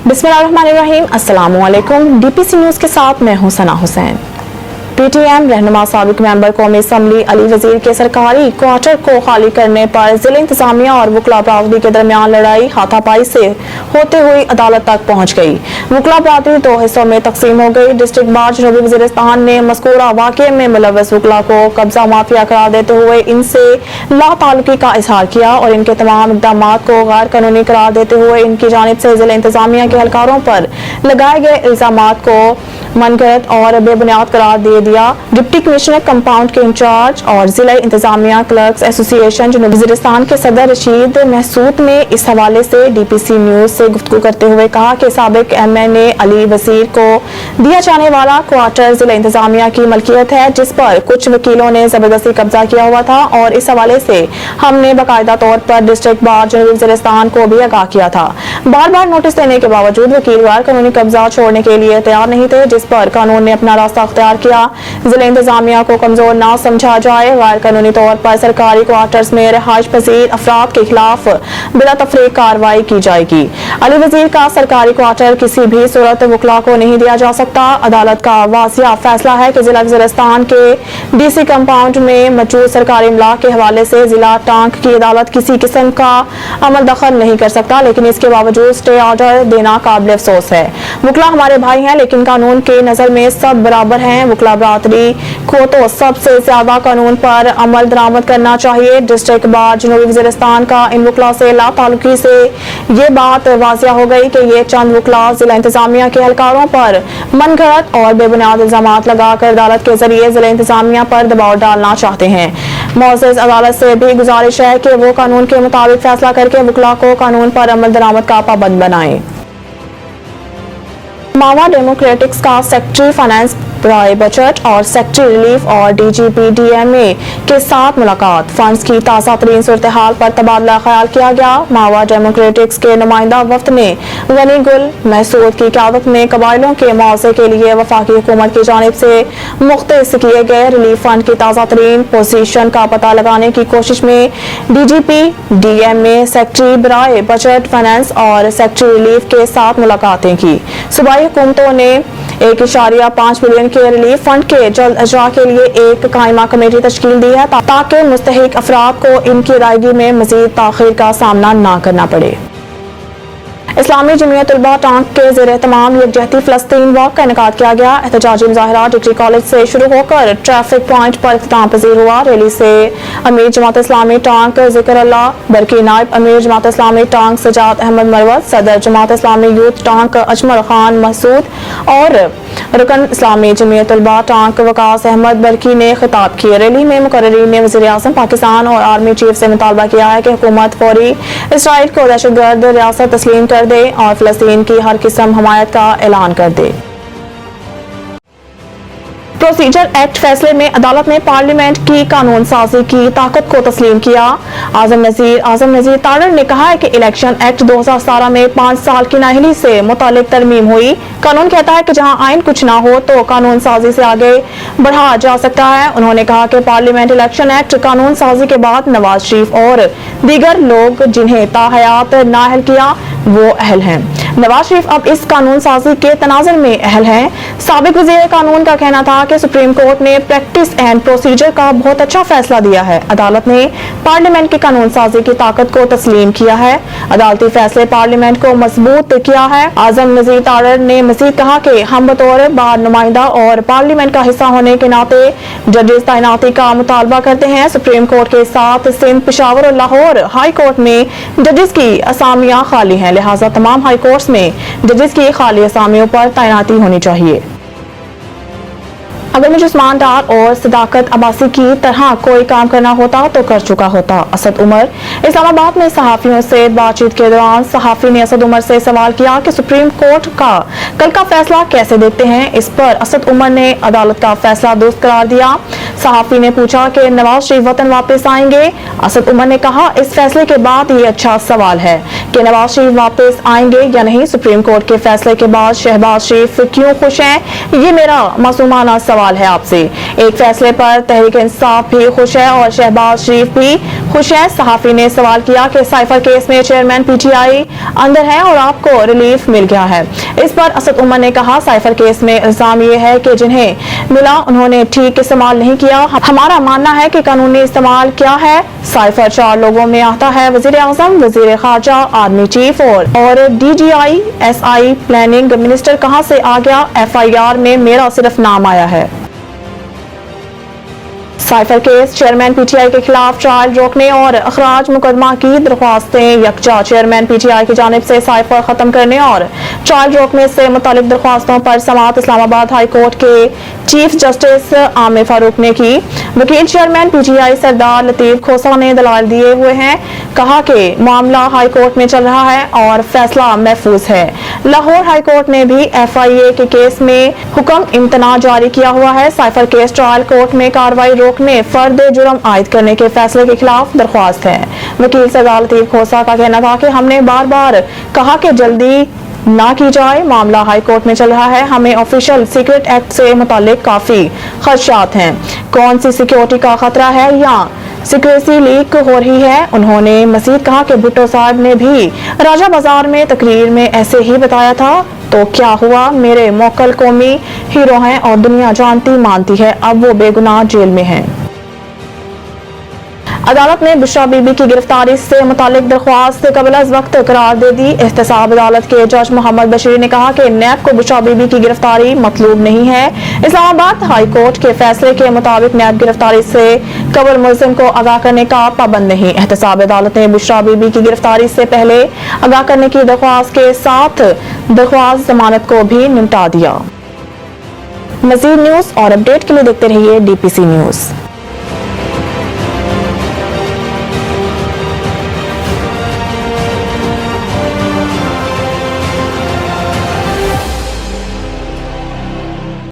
बिस्मिल्लाहिर्रहमानिर्रहीम। अस्सलामुअलैकुम। DPC news के साथ मैं हूं सना हुसैन। पीटीएम रहनुमा साबिक मेंबर कौमी असम्बली अली वजीर के सरकारी क्वार्टर को खाली करने पर जिला इंतजामिया और वकला बरादरी के दरमियान लड़ाई हाथापाई से होते हुए अदालत तक पहुंच गई। वकला बरादरी दो हिस्सों में तकसीम हो गई। डिस्ट्रिक्ट बार जनूबी वजीरिस्तान ने मज़कूरा वाक़े में मुलव्वस वकला को कब्जा माफिया करार देते हुए इनसे लाताल्लुकी का इजहार किया और इनके तमाम इक़दाम को गैर कानूनी करार देते हुए इनकी जानिब से जिला इंतजामिया के एहलकारों पर लगाए गए इल्जामात को मनगढ़ंत और बेबुनियाद करार दे दिया। डिप्टी कमिश्नर कंपाउंड के इंचार्ज और जिला इंतजामिया क्लर्क्स एसोसिएशन जनूबी वजीरिस्तान के सदर रशीद महसूद ने इस हवाले से डीपीसी न्यूज से गुफ्तगू करते हुए कहा कि साबिक एमएनए अली वजीर को दिया जाने वाला क्वार्टर जिला इंतजामिया की मलकियत है, जिस पर कुछ वकीलों ने जबरदस्ती कब्जा किया हुआ था और इस हवाले से हमने बाकायदा तौर पर डिस्ट्रिक्ट बार जनूबी वजीरिस्तान को भी आगाह किया था। बार बार नोटिस देने के बावजूद वकील गैर कानूनी कब्जा छोड़ने के लिए तैयार नहीं थे, जिस पर कानून ने अपना रास्ता अख्तियार किया। जिला इंतजामिया को कमजोर ना समझा जाए। गैर कानूनी तौर पर सरकारी क्वार्टर्स में रिहाइश पजीर अफराद के खिलाफ बिला तफरीक कार्रवाई की जाएगी। अली वजीर का सरकारी क्वार्टर किसी भी सूरत वकला को नहीं दिया जा सकता। अदालत का वाजिया फैसला है कि जिला वजीरिस्तान के डीसी कंपाउंड में मौजूद सरकारी इमला के हवाले से जिला टांक की अदालत किसी किस्म का अमल दखल नहीं कर सकता, लेकिन इसके बावजूद स्टे ऑर्डर देना काबिल अफसोस है। वकला हमारे भाई हैं, लेकिन कानून के नजर में सब बराबर हैं। वकला बरादरी को तो सबसे ज्यादा कानून पर अमल दरामद करना चाहिए। डिस्ट्रिक्ट बार जनूबी वजीरिस्तान का इन वकला से लाताल्लुकी से ये बात वाजिया हो गई कि ये चंद वकला जिला इंतजामिया के एहलकारों पर मनगढ़ंत और बेबुनियाद इल्जामात लगाकर अदालत के जरिए जिला इंतजामिया पर दबाव डालना चाहते हैं। मौजूद अदालत से भी गुजारिश है कि वो कानून के मुताबिक फैसला करके वकला को कानून पर अमल दरामद का पाबंद बनाए। मावा डेमोक्रेटिक्स का सेक्रेटरी फाइनेंस बराए बजट और सेक्रेटरी रिलीफ और डीजीपी डीएमए के साथ मुलाकात। फंड्स की ताज़ा तरीन सूरत हाल पर तबादला ख्याल किया गया। मावा डेमोक्रेटिक्स के नुमाइंदा वफ्द ने गनी गुल महसूद की क़यादत में कबायलों के मुआवजे के लिए वफाकी हुकूमत की जानिब से मुख्तस किए गए रिलीफ फंड की ताज़ा तरीन पोजीशन का पता लगाने की कोशिश में डीजीपी डीएमए सेक्रेटरी बराए बजट फाइनेंस और सेक्रेटरी रिलीफ के साथ मुलाकातें की। सूबाई हुकूमतों ने 1.5 बिलियन के रिलीफ फंड के जल्द इजरा के लिए एक कायमा कमेटी तश्कील दी है ताकि मुस्तहिक अफराद को इनकी अदायगी में मजीद ताखीर का सामना न करना पड़े। इस्लामी जमीयत उलमा टांक के ज़ेरे तमाम यकजहती फ़लस्तीन वॉक का इनेकाद किया गया। एहतजाजी मुज़ाहरा डिग्री कॉलेज से शुरू होकर ट्रैफिक पॉइंट पर इख्तिताम पजीर हुआ। रैली से अमीर जमात इस्लामी टांक ज़िक्र अल्लाह बरकी, नायब अमीर जमात इस्लामी टांक सजाद अहमद मरवत, सदर जमात इस्लामी यूथ टांक अजमल खान महसूद और रुकन इस्लामी जमीयत उलमा टांक वकास अहमद बरकी ने खिताब किए। रैली में मुकर्रीरीन ने वज़ीर आज़म पाकिस्तान और आर्मी चीफ से मुतालबा किया है कि हुकूमत फौरी इसराइल को दहशतगर्द रियासत तस्लीम कर दे और फ़लस्तीन की हर किस्म हमायत का ऐलान कर दे। प्रोसीजर एक्ट फैसले में अदालत ने पार्लियामेंट की कानून साजी की ताकत को तस्लीम किया। आजम नजीर तारड़ ने कहा है कि इलेक्शन एक्ट 2017 में 5 साल की नाअहली से मुतालिक तरमीम हुई। कानून कहता है कि जहां आइन कुछ ना हो तो कानून साजी से आगे बढ़ा जा सकता है। उन्होंने कहा कि पार्लियामेंट इलेक्शन एक्ट कानून साजी के बाद नवाज शरीफ और दीगर लोग जिन्हें ताहयात नाअहल किया वो अहल हैं। नवाज शरीफ अब इस कानून साजी के तनाजुर में अहल हैं। साबिक वज़ीर कानून का कहना था कि सुप्रीम कोर्ट ने प्रैक्टिस एंड प्रोसीजर का बहुत अच्छा फैसला दिया है। अदालत ने पार्लियामेंट की कानून साजी की ताकत को तस्लीम किया है। अदालती फैसले पार्लियामेंट को मजबूत किया है। आजम नजीर तारड़ ने मजीद कहा कि हम बतौर बार नुमाइंदा और पार्लियामेंट का हिस्सा होने के नाते जजेस तैनाती का मुतालबा करते हैं। सुप्रीम कोर्ट के साथ सिंध, पेशावर और लाहौर हाई कोर्ट में जजेस की असामियां खाली हैं, लिहाजा तमाम हाई कोर्ट्स में जजेस की खाली असामियों पर तैनाती होनी चाहिए। अगर मुझे उस्मान डार और सदाकत अब्बासी की तरह कोई काम करना होता तो कर चुका होता। असद उमर इस्लामाबाद में सहाफियों से बातचीत के दौरान सहाफी ने असद उमर से सवाल किया कि सुप्रीम कोर्ट का कल का फैसला कैसे देखते हैं। इस पर असद उमर ने अदालत का फैसला दुरुस्त करार दिया। सहाफी ने पूछा कि नवाज शरीफ वतन वापस आएंगे। असद उमर ने कहा इस फैसले के बाद ये अच्छा सवाल है कि नवाज शरीफ वापस आएंगे या नहीं। सुप्रीम कोर्ट के फैसले के बाद शहबाज शरीफ क्यों खुश हैं, ये मेरा मासूमाना सवाल है आपसे। एक फैसले पर तहरीक इंसाफ भी खुश है और शहबाज शरीफ भी खुश हैं? सहाफी ने सवाल किया कि साइफर केस में चेयरमैन पीटीआई अंदर है और आपको रिलीफ मिल गया है। इस पर असद उमर ने कहा, साइफर केस में इल्जाम ये है कि जिन्हें मिला उन्होंने ठीक इस्तेमाल नहीं किया। हमारा मानना है कि कानूनी इस्तेमाल क्या है। साइफर 4 लोगों में आता है, वजीर आजम, वजीर खारजा, आर्मी चीफ और डीजीआई, एसआई, प्लानिंग मिनिस्टर कहां से आ गया? एफआईआर में मेरा सिर्फ नाम आया है। साइफर केस चेयरमैन पीटीआई के खिलाफ ट्रायल रोकने और अखराज मुकदमा की दरख्वास्तें यकजा। चेयरमैन पीटीआई की जानिब से साइफर खत्म करने और ट्रायल रोकने से मुतालिक दरख्वास्तों पर समाअत इस्लामाबाद हाई कोर्ट के चीफ जस्टिस आमिर फारूक ने की। वकील चेयरमैन पीटीआई सरदार लतीफ खोसा ने दलाल दिए हुए हैं। कहा कि मामला हाई कोर्ट में चल रहा है और फैसला महफूज है। लाहौर हाई कोर्ट ने भी एफआईए के केस में हुक्म इम्तना जारी किया हुआ है। साइफर केस ट्रायल कोर्ट में कार्रवाई रोकने, फर्द जुर्म आयद करने के फैसले के खिलाफ दरख्वास्त है। वकील सरदार लतीफ खोसा का कहना था कि हमने बार बार कहा कि जल्दी ना की जाए, मामला हाई कोर्ट में चल रहा है, हमें ऑफिशियल सीक्रेट एक्ट से मुतालिक काफी खदशात हैं। कौन सी सिक्योरिटी का खतरा है या सीक्रेसी लीक हो रही है? उन्होंने मजीद कहा कि भुट्टो साहब ने भी राजा बाजार में तकरीर में ऐसे ही बताया था। तो क्या हुआ? मेरे मोकल कौमी हीरो हैं और दुनिया जानती मानती है, अब वो बेगुनाह जेल में हैं। अदालत ने बुशरा बीबी की गिरफ्तारी से मुतालिक दरख्वास्त कबल अज वक्त करार दे दी। एहतसाब अदालत के जज मोहम्मद बशीर ने कहा कि नैब को बुशरा बीबी की गिरफ्तारी मतलूब नहीं है। इस्लामाबाद हाई कोर्ट के फैसले के मुताबिक नैब गिरफ्तारी से कबल मुल्जिम को आगाह करने का पाबंद नहीं। एहतसाब अदालत ने बुशरा बीबी की गिरफ्तारी से पहले आगाह करने की दरख्वास्त के साथ दरख्वास्त जमानत को भी निपटा दिया। मजीद न्यूज और अपडेट के लिए देखते रहिए डीपीसी न्यूज।